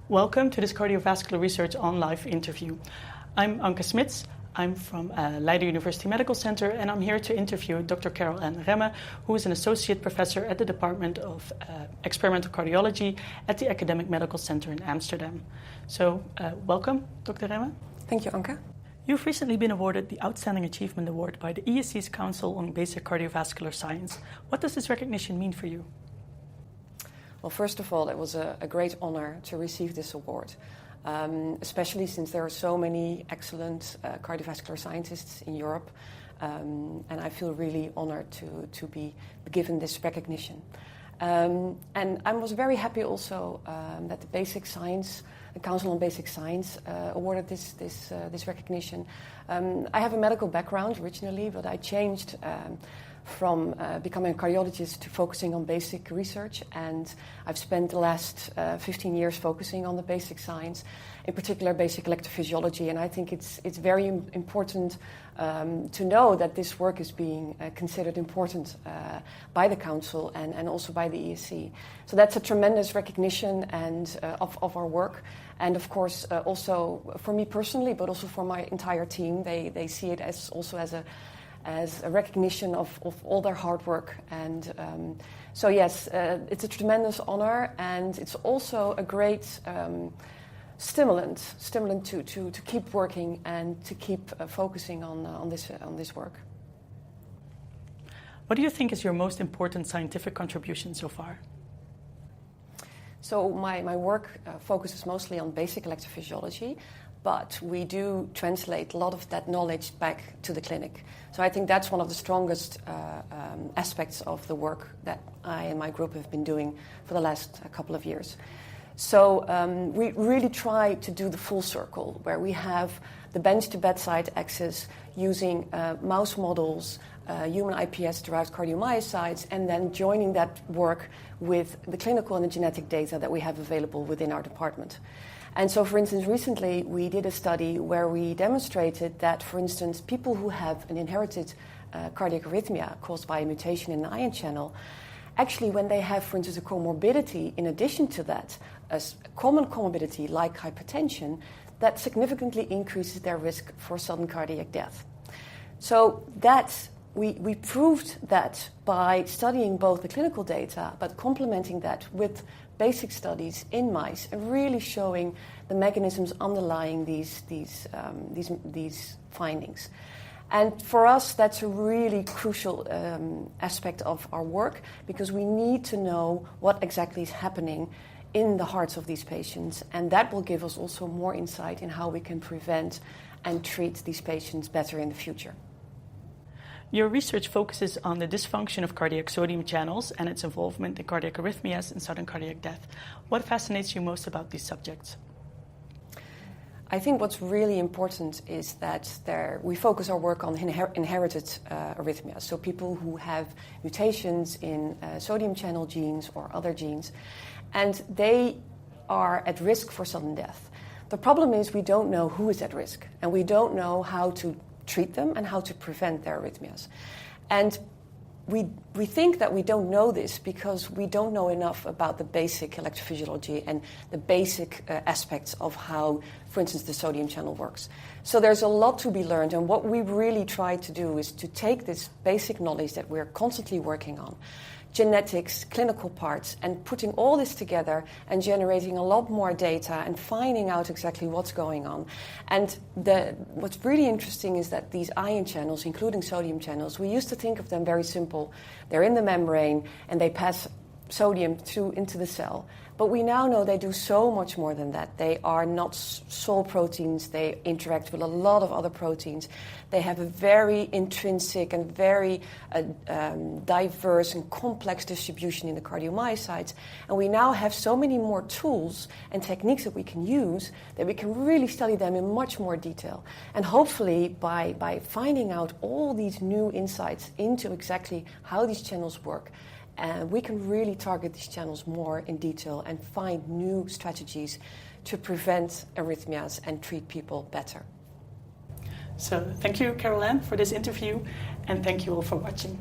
Welcome to this Cardiovascular Research Onlife interview. I'm Anke Smits. I'm from Leiden University Medical Center, and I'm here to interview Dr. Carol Ann Remme, who is an associate professor at the Department of Experimental Cardiology at the Academic Medical Center in Amsterdam. So, welcome, Dr. Remme. Thank you, Anke. You've recently been awarded the Outstanding Achievement Award by the ESC's Council on Basic Cardiovascular Science. What does this recognition mean for you? Well, first of all, it was a great honor to receive this award, especially since there are so many excellent cardiovascular scientists in Europe, and I feel really honored to be given this recognition. And I was very happy also that the Council on Basic Science awarded this recognition. I have a medical background originally, but I changed from becoming a cardiologist to focusing on basic research, and I've spent the last 15 years focusing on the basic science, in particular basic electrophysiology, and I think it's very important to know that this work is being considered important by the Council and also by the ESC. So that's a tremendous recognition of our work, and of course also for me personally, but also for my entire team, they see it as a recognition of all their hard work. And so yes, it's a tremendous honor, and it's also a great stimulant to keep working and to keep focusing on this work. What do you think is your most important scientific contribution so far? So my work focuses mostly on basic electrophysiology, but we do translate a lot of that knowledge back to the clinic. So I think that's one of the strongest aspects of the work that I and my group have been doing for the last couple of years. So we really try to do the full circle, where we have the bench-to-bedside access using mouse models, human iPS-derived cardiomyocytes, and then joining that work with the clinical and the genetic data that we have available within our department. And so, for instance, recently we did a study where we demonstrated that, for instance, people who have an inherited cardiac arrhythmia caused by a mutation in the ion channel, actually when they have, for instance, a comorbidity in addition to that, a common comorbidity like hypertension, that significantly increases their risk for sudden cardiac death. So we proved that by studying both the clinical data, but complementing that with basic studies in mice and really showing the mechanisms underlying these findings. And for us, that's a really crucial aspect of our work, because we need to know what exactly is happening in the hearts of these patients, and that will give us also more insight in how we can prevent and treat these patients better in the future. Your research focuses on the dysfunction of cardiac sodium channels and its involvement in cardiac arrhythmias and sudden cardiac death. What fascinates you most about these subjects? I think what's really important is that we focus our work on inherited arrhythmias, so people who have mutations in sodium channel genes or other genes, and they are at risk for sudden death. The problem is we don't know who is at risk, and we don't know how to treat them and how to prevent their arrhythmias. And we think that we don't know this because we don't know enough about the basic electrophysiology and the basic aspects of how, for instance, the sodium channel works. So there's a lot to be learned, and what we really try to do is to take this basic knowledge that we're constantly working on, genetics, clinical parts, and putting all this together and generating a lot more data and finding out exactly what's going on. And what's really interesting is that these ion channels, including sodium channels, we used to think of them very simple. They're in the membrane and they pass sodium into the cell. But we now know they do so much more than that. They are not sole proteins. They interact with a lot of other proteins. They have a very intrinsic and very diverse and complex distribution in the cardiomyocytes. And we now have so many more tools and techniques that we can use that we can really study them in much more detail. And hopefully by finding out all these new insights into exactly how these channels work, we can really target these channels more in detail and find new strategies to prevent arrhythmias and treat people better. So thank you, Carol Ann, for this interview, and thank you all for watching.